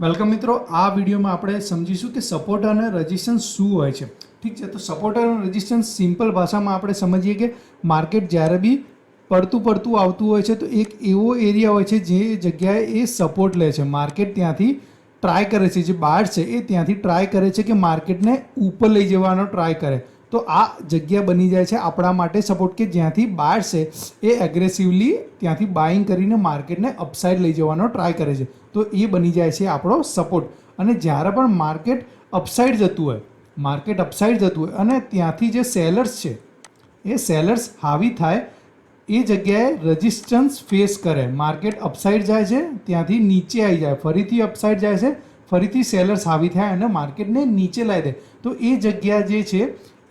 Welcome મિત્રો, આ વિડીયોમાં આપણે સમજીશું કે સપોર્ટ અને રેઝિસ્ટન્સ શું હોય છે. ઠીક છે, તો સપોર્ટ અને રેઝિસ્ટન્સ સિમ્પલ ભાષામાં આપણે સમજીએ કે માર્કેટ જ્યારે બી પડતું આવતું હોય છે તો એક એવો એરિયા હોય છે જે જગ્યાએ એ સપોર્ટ લે છે. માર્કેટ ત્યાંથી ટ્રાય કરે છે, જે બાર છે એ ત્યાંથી ટ્રાય કરે છે કે માર્કેટને ઉપર લઈ જવાનો ટ્રાય કરે. તો આ જગ્યા બની જાય છે આપણા માટે સપોર્ટ, કે જ્યાંથી બાર છે એ એગ્રેસિવલી ત્યાંથી બાઇંગ કરીને માર્કેટને અપસાઇડ લઈ જવાનો ટ્રાય કરે છે. તો એ બની જાય છે આપણો સપોર્ટ. અને જ્યારે પણ માર્કેટ અપસાઇડ જતું હોય અને ત્યાંથી જે સેલર્સ છે એ સેલર્સ હાવી થાય એ જગ્યાએ રેઝિસ્ટન્સ ફેસ કરે. માર્કેટ અપસાઇડ જાય છે, ત્યાંથી નીચે આવી જાય, ફરીથી અપસાઇડ જાય છે, ફરીથી સેલર્સ હાવી થાય અને માર્કેટને નીચે લાવી દે. તો એ જગ્યા જે છે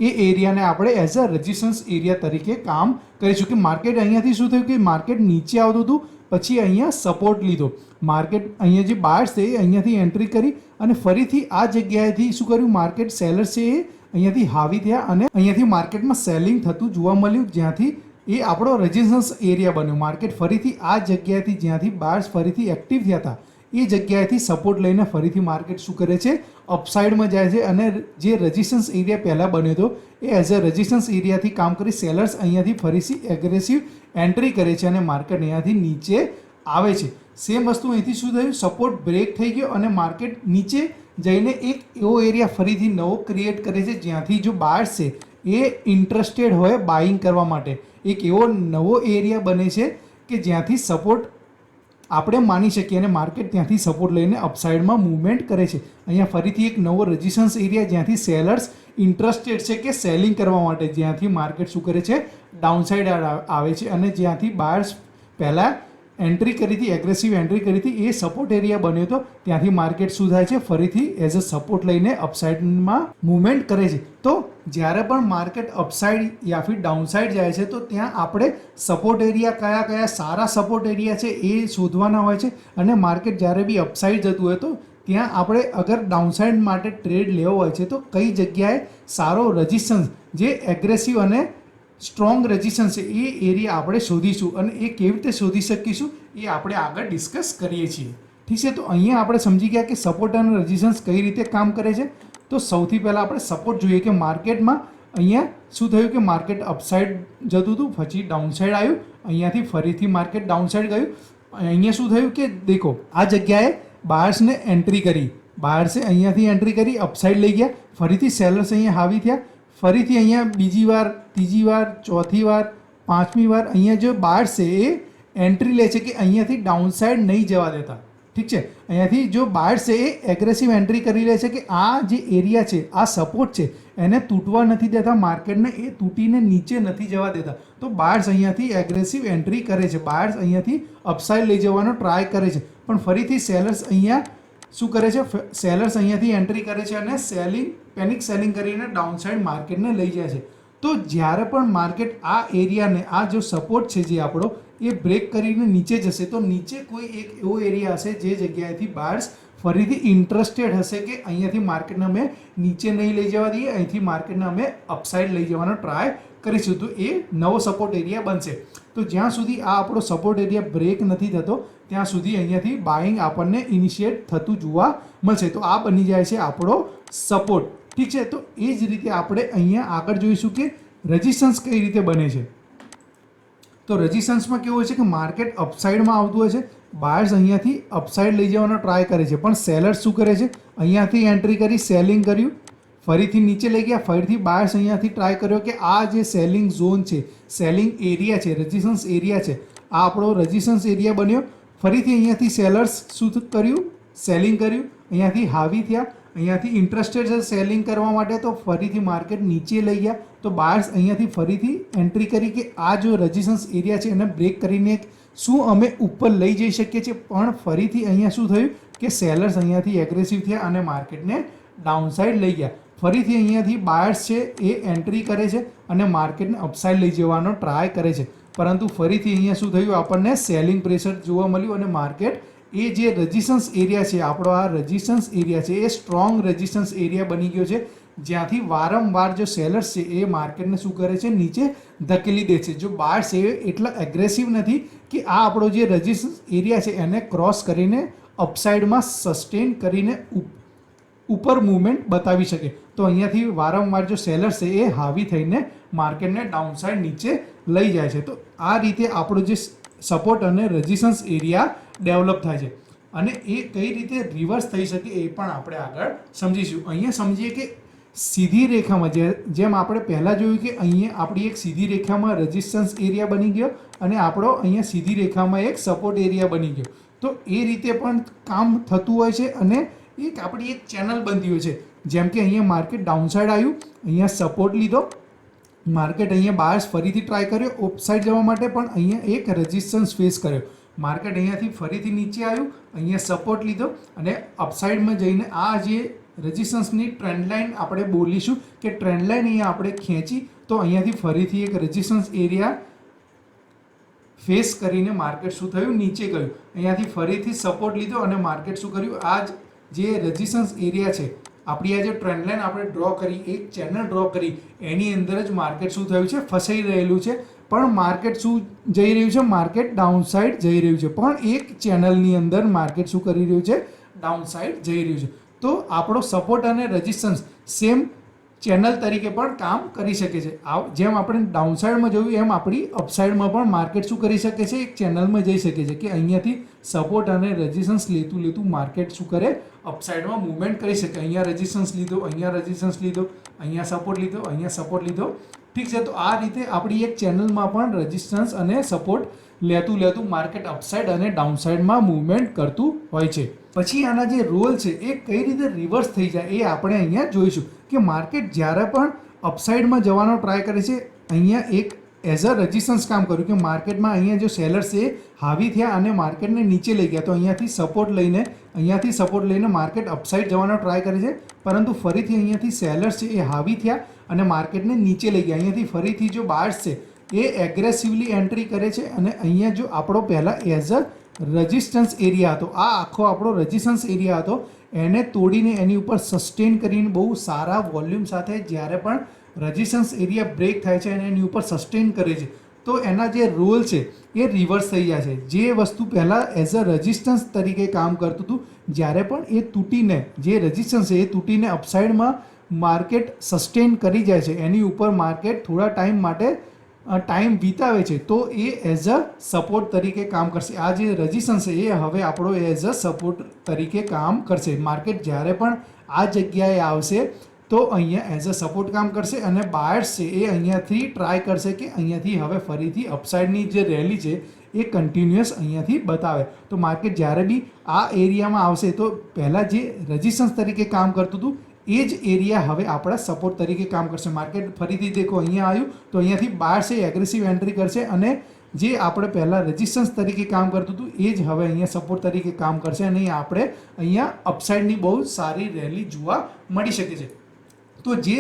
એ એરિયાને આપણે એઝ અ રેઝિસ્ટન્સ એરિયા તરીકે કામ કરીશું. કે માર્કેટ અહીંયાથી શું થયું કે માર્કેટ નીચે આવતું હતું, પછી અહીંયા સપોર્ટ લીધો. માર્કેટ અહીંયા જે બાર્સ છે એ અહીંયાથી એન્ટ્રી કરી અને ફરીથી આ જગ્યાએથી શું કર્યું, માર્કેટ સેલર્સ છે એ અહીંયાથી હાવી થયા અને અહીંયાથી માર્કેટમાં સેલિંગ થતું જોવા મળ્યું, જ્યાંથી એ આપણો રેઝિસ્ટન્સ એરિયા બન્યો. માર્કેટ ફરીથી આ જગ્યાએથી જ્યાંથી બાર્સ ફરીથી એક્ટિવ થયા હતા એ જગ્યાએથી સપોર્ટ લઈને ફરીથી માર્કેટ શું કરે છે, અપસાઇડમાં જાય છે. અને જે રેઝિસ્ટન્સ એરિયા પહેલાં બન્યો હતો એ એઝ અ રેઝિસ્ટન્સ એરિયાથી કામ કરી સેલર્સ અહીંયાથી ફરીથી એગ્રેસિવ એન્ટ્રી કરે છે અને માર્કેટ અહીંયાથી નીચે આવે છે. સેમ વસ્તુ અહીંથી શું થયું, સપોર્ટ બ્રેક થઈ ગયો અને માર્કેટ નીચે જઈને એક એવો એરિયા ફરીથી નવો ક્રિએટ કરે છે જ્યાંથી જો બાર્સ છે એ ઇન્ટરેસ્ટેડ હોય બાઇંગ કરવા માટે. એક એવો નવો એરિયા બને છે કે જ્યાંથી સપોર્ટ આપણે માની શકીએ અને માર્કેટ ત્યાંથી સપોર્ટ લઈને અપસાઇડમાં મૂવમેન્ટ કરે છે. અહીંયા ફરીથી એક નવો રેઝિસ્ટન્સ એરિયા જ્યાંથી સેલર્સ ઇન્ટરેસ્ટેડ છે કે સેલિંગ કરવા માટે, જ્યાંથી માર્કેટ શું કરે છે, ડાઉનસાઇડ આવે છે. અને જ્યાંથી બાર્સ પહેલાં એન્ટ્રી કરી હતી, એગ્રેસિવ એન્ટ્રી કરી હતી, એ સપોર્ટ એરિયા બન્યો હતો, ત્યાંથી માર્કેટ શું થાય છે, ફરીથી એઝ અ સપોર્ટ લઈને અપસાઇડમાં મૂવમેન્ટ કરે છે. તો જ્યારે પણ માર્કેટ અપસાઇડ યા ફિર ડાઉનસાઇડ જાય છે તો ત્યાં આપણે સપોર્ટ એરિયા કયા કયા સારા સપોર્ટ એરિયા છે એ શોધવાના હોય છે. અને માર્કેટ જ્યારે બી અપસાઇડ જતું હોય તો ત્યાં આપણે અગર ડાઉનસાઇડ માટે ટ્રેડ લેવો હોય છે તો કઈ જગ્યાએ સારો રેઝિસ્ટન્સ, જે એગ્રેસિવ અને સ્ટ્રોંગ રેઝિસ્ટન્સ છે એ એરિયા આપણે શોધીશું. અને એ કેવી રીતે શોધી શકીશું એ આપણે આગળ ડિસ્કસ કરીએ છીએ. ઠીક છે, તો અહીંયા આપણે સમજી ગયા કે સપોર્ટ અને રેઝિસ્ટન્સ કઈ રીતે કામ કરે છે. તો સૌથી પહેલાં આપણે સપોર્ટ જોઈએ કે માર્કેટમાં અહીંયા શું થયું કે માર્કેટ અપસાઇડ જતું હતું, પછી ડાઉનસાઇડ આવ્યું, અહીંયાથી ફરીથી માર્કેટ ડાઉનસાઇડ ગયું. અહીંયા શું થયું કે દેખો, આ જગ્યાએ બાયર્સને એન્ટ્રી કરી, બાયર્સે અહીંયાથી એન્ટ્રી કરી, અપસાઇડ લઈ ગયા, ફરીથી સેલર્સ અહીંયા હાવી થયા, ફરીથી અહીંયા બીજી વાર, ત્રીજી વાર, ચોથી વાર, પાંચમી વાર અહીંયા જો બાર્સ છે એ એન્ટ્રી લે છે કે અહીંયાથી ડાઉનસાઇડ નહીં જવા દેતા. ઠીક છે, અહીંયાથી જો બાર્સ છે એ એગ્રેસિવ એન્ટ્રી કરી લે છે કે આ જે એરિયા છે, આ સપોર્ટ છે, એને તૂટવા નથી દેતા, માર્કેટને એ તૂટીને નીચે નથી જવા દેતા. તો બાર્સ અહીંયાથી એગ્રેસિવ એન્ટ્રી કરે છે, બાર્સ અહીંયાથી અપસાઇડ લઈ જવાનો ટ્રાય કરે છે. પણ ફરીથી સેલર્સ અહીંયા શું કરે છે, સેલર્સ અહીંયાથી એન્ટ્રી કરે છે અને પેનિક સેલિંગ કરીને ડાઉનસાઇડ માર્કેટને લઈ જાય છે. તો જ્યારે પણ માર્કેટ આ એરિયાને, આ જો સપોર્ટ છે જે આપણો, એ બ્રેક કરીને નીચે જશે તો નીચે કોઈ એક એવો એરિયા હશે જે જગ્યાએથી બાર્સ ફરીથી ઇન્ટરેસ્ટેડ હશે કે અહીંયાથી માર્કેટને અમે નીચે નહીં લઈ જવા દઈએ, અહીંથી માર્કેટને અમે અપસાઇડ લઈ જવાનો ટ્રાય કરીશું. તો એ નવો સપોર્ટ એરિયા બનશે. તો જ્યાં સુધી આ આપણો સપોર્ટ એરિયા બ્રેક નથી થતો ત્યાં સુધી અહીંયાથી બાઇંગ આપણને ઇનિશિએટ થતું જોવા મળશે. તો આ બની જાય છે આપણો સપોર્ટ. ઠીક છે, તો એ જ રીતે આપણે અહીંયા આગળ જોઈશું કે રેઝિસ્ટન્સ કઈ રીતે બને છે. તો રેઝિસ્ટન્સમાં કેવું હોય છે કે માર્કેટ અપસાઇડમાં આવતું હોય છે, બાયર્સ અહીંયાથી અપસાઇડ લઈ જવાનો ટ્રાય કરે છે, પણ સેલર્સ શું કરે છે, અહીંયાથી એન્ટ્રી કરી, સેલિંગ કર્યું, ફરીથી નીચે લઈ ગયા, ફરીથી બાયર્સ અહીંયાથી ટ્રાય કર્યો કે આ જે સેલિંગ ઝોન છે, સેલિંગ એરિયા છે, રેઝિસ્ટન્સ એરિયા છે, આ આપણો રેઝિસ્ટન્સ એરિયા બન્યો. ફરીથી અહીંયાથી સેલર્સ શું કર્યું, સેલિંગ કર્યું, અહીંયાથી હાવી થયા, અહીંયાથી ઇન્ટરેસ્ટેડ છે સેલિંગ કરવા માટે, તો ફરીથી માર્કેટ નીચે લઈ ગયા. તો બાયર્સ અહીંયાથી ફરીથી એન્ટ્રી કરી કે આ જો રેઝિસ્ટન્સ એરિયા છે એને બ્રેક કરીને શું અમે ઉપર લઈ જઈ શકીએ છીએ. પણ ફરીથી અહીંયા શું થયું કે સેલર્સ અહીંયાથી એગ્રેસિવ થયા અને માર્કેટને ડાઉનસાઇડ લઈ ગયા. ફરીથી અહીંયાથી બાયર્સ છે એ એન્ટ્રી કરે છે અને માર્કેટને અપસાઇડ લઈ જવાનો ટ્રાય કરે છે. પરંતુ ફરીથી અહીંયા શું થયું, આપણને સેલિંગ પ્રેશર જોવા મળ્યું અને માર્કેટ એ જે રેઝિસ્ટન્સ એરિયા છે, આપણો આ રેઝિસ્ટન્સ એરિયા છે એ સ્ટ્રોંગ રેઝિસ્ટન્સ એરિયા બની ગયો છે, જ્યાંથી વારંવાર જો સેલર્સ છે એ માર્કેટને શું કરે છે, નીચે ધકેલી દે છે. જો બાર્સ છે એટલા એગ્રેસિવ નથી કે આ આપણો જે રેઝિસ્ટન્સ એરિયા છે એને ક્રોસ કરીને અપસાઇડમાં સસ્ટેન કરીને ઉપર મૂવમેન્ટ બતાવી શકે. તો અહીંયાથી વારંવાર જો સેલર્સ છે એ હાવી થઈને માર્કેટને ડાઉનસાઇડ નીચે લઈ જાય છે. તો આ રીતે આપણો જે સપોર્ટ અને રેઝિસ્ટન્સ એરિયા ડેવલપ થાય છે, અને એ કઈ રીતે રિવર્સ થઈ શકે એ પણ આપણે આગળ સમજીશું. અહીંયા સમજીએ કે સીધી રેખામાં જેમ આપણે પહેલાં જોયું કે અહીંયા આપણી એક સીધી રેખામાં રેઝિસ્ટન્સ એરિયા બની ગયો અને આપણો અહીંયા સીધી રેખામાં એક સપોર્ટ એરિયા બની ગયો. તો એ રીતે પણ કામ થતું હોય છે અને આપણી એક ચેનલ બનતી હોય છે. જેમ કે અહીંયા માર્કેટ ડાઉનસાઇડ આવ્યું, અહીંયા સપોર્ટ લીધો, માર્કેટ અહીંયા બાયર્સ ફરીથી ટ્રાય કર્યો અપસાઇડ જવા માટે, પણ અહીંયા એક રેઝિસ્ટન્સ ફેસ કર્યો. માર્કેટ અહીંયાથી ફરીથી નીચે આવ્યું, અહીંયા સપોર્ટ લીધો અને અપસાઇડમાં જઈને આ જે રેઝિસ્ટન્સની ટ્રેન્ડ લાઇન આપણે બોલીશું કે ટ્રેન્ડ લાઇન અહીંયા આપણે ખેંચી, તો અહીંયાથી ફરીથી એક રેઝિસ્ટન્સ એરિયા ફેસ કરીને માર્કેટ શું થયું, નીચે ગયું. અહીંયાથી ફરીથી સપોર્ટ લીધો અને માર્કેટ શું કર્યું, આ જે રેઝિસ્ટન્સ એરિયા છે આપણી આ જે ટ્રેન્ડ લાઇન આપણે ડ્રો કરી, એક ચેનલ ડ્રો કરી, એની અંદર જ માર્કેટ શું થયું છે, ફસાઈ રહેલું છે. પણ માર્કેટ શું જઈ રહ્યું છે, માર્કેટ ડાઉનસાઇડ જઈ રહ્યું છે, પણ એક ચેનલની અંદર માર્કેટ શું કરી રહ્યું છે, ડાઉનસાઇડ જઈ રહ્યું છે. તો આપણો સપોર્ટ અને રેઝિસ્ટન્સ સેમ ચેનલ તરીકે પણ કામ કરી શકે છે. જેમ આપણે ડાઉનસાઇડમાં જોયું એમ આપણી અપસાઇડમાં પણ માર્કેટ શું કરી શકે છે, એક ચેનલમાં જઈ શકે છે કે અહીંયાથી સપોર્ટ અને રેઝિસ્ટન્સ લેતું માર્કેટ શું કરે, અપસાઇડમાં મૂવમેન્ટ કરી શકે. અહીંયા રેઝિસ્ટન્સ લીધો, અહીંયા રેઝિસ્ટન્સ લીધો, અહીંયા સપોર્ટ લીધો, અહીંયા સપોર્ટ લીધો. ઠીક છે. તો આ રીતે આપણી એક ચેનલમાં પણ રેઝિસ્ટન્સ અને સપોર્ટ લેતું માર્કેટ અપસાઇડ અને ડાઉનસાઇડમાં મૂવમેન્ટ કરતું હોય છે. પછી આના જે રોલ છે એ કઈ રીતે રિવર્સ થઈ જાય એ આપણે અહીંયા જોઈશું કે માર્કેટ જ્યારે પણ અપસાઇડમાં જવાનો ટ્રાય કરે છે, અહીંયા એક એઝ અ રેઝિસ્ટન્સ કામ કર્યું કે માર્કેટમાં અહીંયા જો સેલર્સ છે હાવી થયા અને માર્કેટને નીચે લઈ ગયા, તો અહીંયાથી સપોર્ટ લઈને માર્કેટ અપસાઇડ જવાનો ટ્રાય કરે છે, પરંતુ ફરીથી અહીંયાથી સેલર્સ છે એ હાવી થયા અને માર્કેટને નીચે લઈ ગયા. અહીંયાથી ફરીથી જો બાયર્સ છે એ એગ્રેસિવલી એન્ટ્રી કરે છે અને અહીંયા જો આપણો પહેલાં એઝ અ રેઝિસ્ટન્સ એરિયા હતો, આ આખો આપણો રેઝિસ્ટન્સ એરિયા હતો, એને તોડીને એની ઉપર સસ્ટેન કરીને બહુ સારા વોલ્યુમ સાથે જ્યારે પણ રેઝિસ્ટન્સ એરિયા બ્રેક થાય છે અને એની ઉપર સસ્ટેન કરે છે, તો એના જે રોલ છે એ રિવર્સ થઈ જાય છે. જે વસ્તુ પહેલાં એઝ અ રેઝિસ્ટન્સ તરીકે કામ કરતું હતું, જ્યારે પણ એ તૂટીને જે રેઝિસ્ટન્સ છે એ તૂટીને અપસાઇડમાં માર્કેટ સસ્ટેન કરી જાય છે, એની ઉપર માર્કેટ થોડા ટાઈમ માટે ટાઈમ વિતાવે છે, તો એ એઝ અ સપોર્ટ તરીકે કામ કરશે. આ જે રેઝિસ્ટન્સ છે એ હવે આપણો એઝ અ સપોર્ટ તરીકે કામ કરશે. માર્કેટ જ્યારે પણ આ જગ્યાએ આવશે તો અહીંયા એઝ અ સપોર્ટ કામ કરશે અને બાયર્સ છે એ અહીંયાથી ટ્રાય કરશે કે અહીંયાથી હવે ફરીથી અપસાઇડની જે રેલી છે એ કન્ટિન્યુઅસ અહીંયાથી બતાવે. તો માર્કેટ જ્યારે બી આ એરિયામાં આવશે તો પહેલાં જે રેઝિસ્ટન્સ તરીકે કામ કરતું હતું એ જ એરિયા હવે આપણા સપોર્ટ તરીકે કામ કરશે. માર્કેટ ફરીથી દેખો અહીંયા આવ્યું તો અહીંયાથી બાયર્સ એ એગ્રેસિવ એન્ટ્રી કરશે અને જે આપણે પહેલાં રેઝિસ્ટન્સ તરીકે કામ કરતું હતું એ જ હવે અહીંયા સપોર્ટ તરીકે કામ કરશે અને આપણે અહીંયા અપસાઇડની બહુ સારી રેલી જોવા મળી શકે છે. તો જે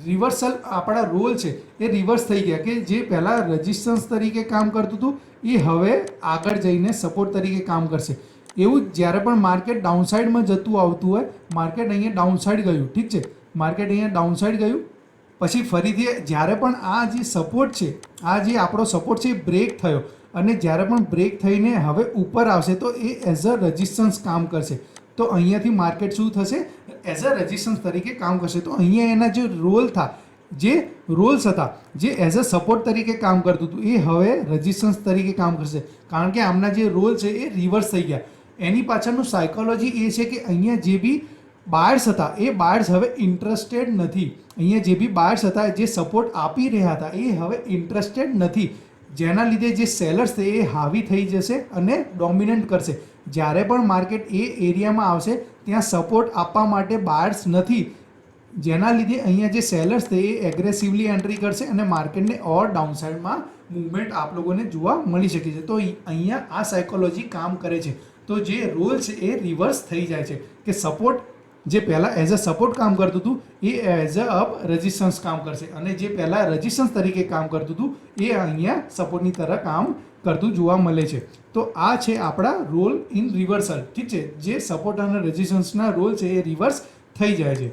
રિવર્સલ આપણા રોલ છે એ રિવર્સ થઈ ગયા કે જે પહેલાં રેઝિસ્ટન્સ તરીકે કામ કરતું હતું એ હવે આગળ જઈને સપોર્ટ તરીકે કામ કરશે. એવું જ્યારે પણ માર્કેટ ડાઉનસાઇડમાં જતું આવતું હોય, માર્કેટ અહીંયા ડાઉનસાઇડ ગયું, ઠીક છે, માર્કેટ અહીંયા ડાઉનસાઇડ ગયું, પછી ફરીથી જ્યારે પણ આ જે સપોર્ટ છે, આ જે આપણો સપોર્ટ છે એ બ્રેક થયો અને જ્યારે પણ બ્રેક થઈને હવે ઉપર આવશે તો એ એઝ અ રેઝિસ્ટન્સ કામ કરશે. તો અહીંયાથી માર્કેટ શું થશે, એઝ અ રેઝિસ્ટન્સ તરીકે કામ કરશે. તો અહીંયા એના જે રોલ્સ હતા જે એઝ અ સપોર્ટ તરીકે કામ કરતું હતું એ હવે રેઝિસ્ટન્સ તરીકે કામ કરશે, કારણ કે આમના જે રોલ છે એ રિવર્સ થઈ ગયા. એની પાછળનું સાયકોલોજી એ છે કે અહીંયા જે બી બાયર્સ હતા એ બાયર્સ હવે ઇન્ટરેસ્ટેડ નથી. અહીંયા જે બી બાયર્સ હતા જે સપોર્ટ આપી રહ્યા હતા એ હવે ઇન્ટરેસ્ટેડ નથી, જેના લીધે જે સેલર્સ છે એ હાવી થઈ જશે અને ડોમિનન્ટ કરશે. જ્યારે પણ માર્કેટ એ એરિયામાં આવશે ત્યાં સપોર્ટ આપવા માટે બાયર્સ નથી, જેના લીધે અહીંયા જે સેલર્સ છે એ એગ્રેસિવલી એન્ટ્રી કરશે અને માર્કેટને ઓર ડાઉનસાઇડમાં મૂવમેન્ટ આપ લોકોને જોવા મળી શકે છે. તો અહીંયા આ સાયકોલોજી કામ કરે છે. તો જે રોલ છે એ રિવર્સ થઈ જાય છે કે સપોર્ટ જે પહેલાં એઝ અ સપોર્ટ કામ કરતું હતું એ એઝ અ રેઝિસ્ટન્સ કામ કરશે અને જે પહેલાં રેઝિસ્ટન્સ તરીકે કામ કરતું હતું એ અહીંયા સપોર્ટની તરફ કામ કરતું જોવા મળે છે. તો આ છે આપણા રોલ ઇન રિવર્સલ, ઠીક છે, જે સપોર્ટ અને રેઝિસ્ટન્સના રોલ છે એ રિવર્સ થઈ જાય છે.